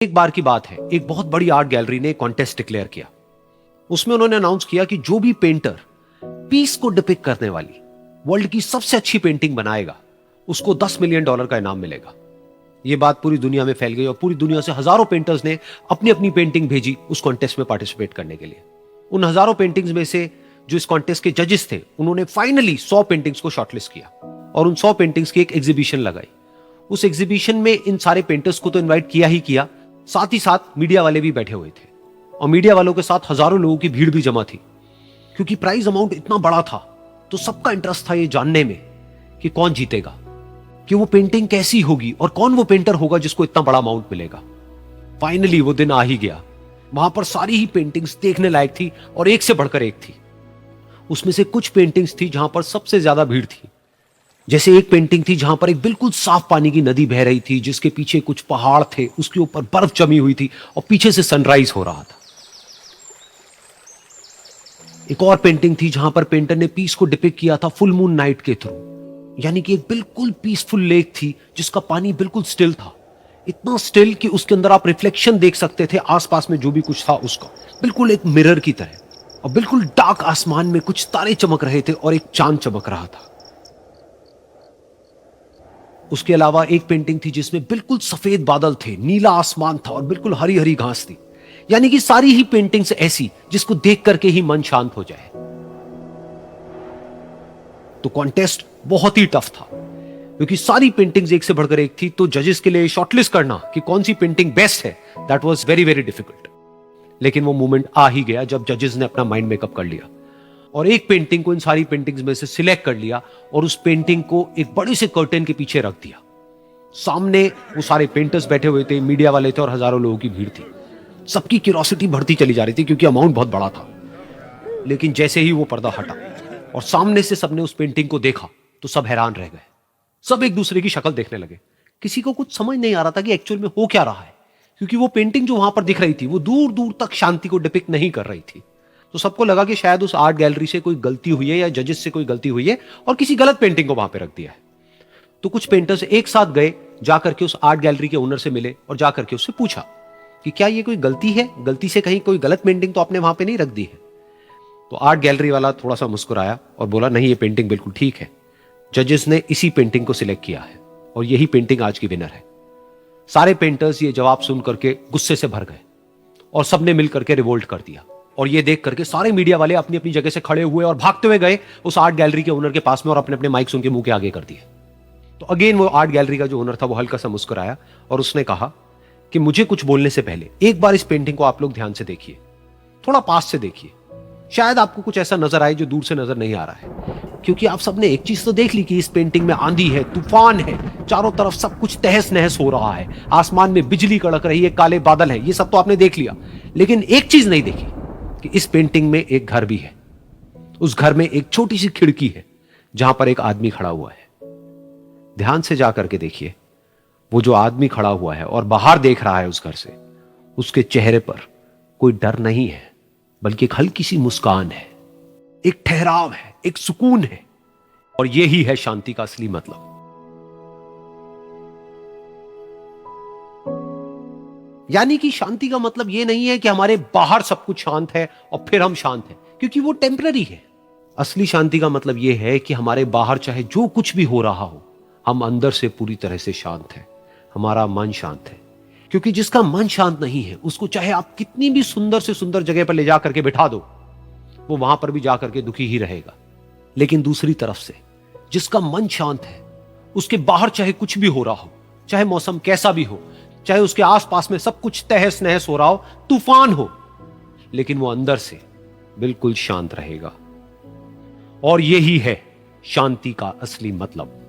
एक बार की बात है, एक बहुत बड़ी आर्ट गैलरी ने कॉन्टेस्ट डिक्लेयर किया। उसमें उन्होंने अनाउंस किया कि जो भी पेंटर पीस को डिपिक्ट करने वाली वर्ल्ड की सबसे अच्छी पेंटिंग बनाएगा उसको $10 मिलियन का इनाम मिलेगा। यह बात पूरी दुनिया में फैल गई और पूरी दुनिया से हजारों पेंटर्स ने अपनी अपनी पेंटिंग भेजी उस कॉन्टेस्ट में पार्टिसिपेट करने के लिए। उन हजारों पेंटिंग्स में से जो इस कॉन्टेस्ट के जजेस थे उन्होंने फाइनली 100 पेंटिंग्स को शॉर्टलिस्ट किया और उन 100 पेंटिंग्स की एक एग्जीबिशन लगाई। उस एग्जीबिशन में इन सारे पेंटर्स को तो इनवाइट किया ही किया, साथ ही साथ मीडिया वाले भी बैठे हुए थे और मीडिया वालों के साथ हजारों लोगों की भीड़ भी जमा थी। क्योंकि प्राइज अमाउंट इतना बड़ा था तो सबका इंटरेस्ट था ये जानने में कि कौन जीतेगा, कि वो पेंटिंग कैसी होगी और कौन वो पेंटर होगा जिसको इतना बड़ा अमाउंट मिलेगा। फाइनली वो दिन आ ही गया। वहां पर सारी ही पेंटिंग्स देखने लायक थी और एक से बढ़कर एक थी। उसमें से कुछ पेंटिंग्स थी जहां पर सबसे ज्यादा भीड़ थी। जैसे एक पेंटिंग थी जहां पर एक बिल्कुल साफ पानी की नदी बह रही थी, जिसके पीछे कुछ पहाड़ थे, उसके ऊपर बर्फ जमी हुई थी और पीछे से सनराइज हो रहा था। एक और पेंटिंग थी जहां पर पेंटर ने पीस को डिपिक्ट किया था फुल मून नाइट के थ्रू, यानी कि एक बिल्कुल पीसफुल लेक थी जिसका पानी बिल्कुल स्टिल था, इतना स्टिल कि उसके अंदर आप रिफ्लेक्शन देख सकते थे आसपास में जो भी कुछ था उसका, बिल्कुल एक मिरर की तरह। और बिल्कुल डार्क आसमान में कुछ तारे चमक रहे थे और एक चांद चमक रहा था। उसके अलावा एक पेंटिंग थी जिसमें बिल्कुल सफेद बादल थे, नीला आसमान था और बिल्कुल हरी हरी घास थी। यानी कि सारी ही पेंटिंग्स ऐसी जिसको देख करके ही मन शांत हो जाए। तो कॉन्टेस्ट बहुत ही टफ था क्योंकि सारी पेंटिंग्स एक से बढ़कर एक थी। तो जजेस के लिए शॉर्टलिस्ट करना कि कौन सी पेंटिंग बेस्ट है, that was very very difficult. लेकिन वो मोमेंट आ ही गया जब जजेस ने अपना माइंड मेकअप कर लिया और एक पेंटिंग को इन सारी पेंटिंग्स में से सिलेक्ट कर लिया और उस पेंटिंग को एक बड़े से कर्टेन के पीछे रख दिया। सामने वो सारे पेंटर्स बैठे हुए थे, मीडिया वाले थे और हजारों लोगों की भीड़ थी। सबकी क्यूरियोसिटी बढ़ती चली जा रही थी क्योंकि अमाउंट बहुत बड़ा था। लेकिन जैसे ही वो पर्दा हटा और सामने से सबने उस पेंटिंग को देखा तो सब हैरान रह गए। सब एक दूसरे की शक्ल देखने लगे। किसी को कुछ समझ नहीं आ रहा था कि एक्चुअल में हो क्या रहा है, क्योंकि वो पेंटिंग जो वहां पर दिख रही थी वो दूर दूर तक शांति को डिपिक्ट नहीं कर रही थी। तो सबको लगा कि शायद उस आर्ट गैलरी से कोई गलती हुई है या जजेस से कोई गलती हुई है और किसी गलत पेंटिंग को वहां पे रख दिया है। तो कुछ पेंटर्स एक साथ गए, जाकर के उस आर्ट गैलरी के ओनर से मिले और जाकर के उससे पूछा कि क्या ये कोई गलती है, गलती से कहीं कोई गलत पेंटिंग तो आपने वहां पे नहीं रख दी है। तो आर्ट गैलरी वाला थोड़ा सा मुस्कुराया और बोला, नहीं, ये पेंटिंग बिल्कुल ठीक है। जजेस ने इसी पेंटिंग को सिलेक्ट किया है और यही पेंटिंग आज की विनर है। सारे पेंटर्स ये जवाब सुन करके गुस्से से भर गए और सबने मिल करके रिवोल्ट कर दिया। और ये देख करके सारे मीडिया वाले अपनी अपनी जगह से खड़े हुए और भागते हुए गए उस आर्ट गैलरी के ओनर के पास में और अपने अपने माइक्स उनके मुंह के आगे कर दिए। तो अगेन वो आर्ट गैलरी का जो ओनर था वो हल्का सा मुस्कुराया और उसने कहा कि मुझे कुछ बोलने से पहले एक बार इस पेंटिंग को आप लोग ध्यान से देखिए, थोड़ा पास से देखिए, शायद आपको कुछ ऐसा नजर आए जो दूर से नजर नहीं आ रहा है। क्योंकि आप सबने एक चीज तो देख ली कि इस पेंटिंग में आंधी है, तूफान है, चारों तरफ सब कुछ तहस नहस हो रहा है, आसमान में बिजली कड़क रही है, काले बादल है, ये सब तो आपने देख लिया। लेकिन एक चीज नहीं देखी कि इस पेंटिंग में एक घर भी है। उस घर में एक छोटी सी खिड़की है जहां पर एक आदमी खड़ा हुआ है। ध्यान से जाकर के देखिए, वो जो आदमी खड़ा हुआ है और बाहर देख रहा है उस घर से, उसके चेहरे पर कोई डर नहीं है बल्कि एक हल्की सी मुस्कान है, एक ठहराव है, एक सुकून है। और यही है शांति का असली मतलब। यानी कि शांति का मतलब यह नहीं है कि हमारे बाहर सब कुछ शांत है और फिर हम शांत हैं, क्योंकि वो टेम्पररी है। असली शांति का मतलब यह है कि हमारे बाहर चाहे जो कुछ भी हो रहा हो, हम अंदर से पूरी तरह से शांत हैं, हमारा मन शांत है। क्योंकि जिसका मन शांत नहीं है उसको चाहे आप कितनी भी सुंदर से सुंदर जगह पर ले जाकर के बिठा दो, वो वहां पर भी जाकर के दुखी ही रहेगा। लेकिन दूसरी तरफ से जिसका मन शांत है, उसके बाहर चाहे कुछ भी हो रहा हो, चाहे मौसम कैसा भी हो, चाहे उसके आसपास में सब कुछ तहस नहस हो रहा हो, तूफान हो, लेकिन वो अंदर से बिल्कुल शांत रहेगा। और यही है शांति का असली मतलब।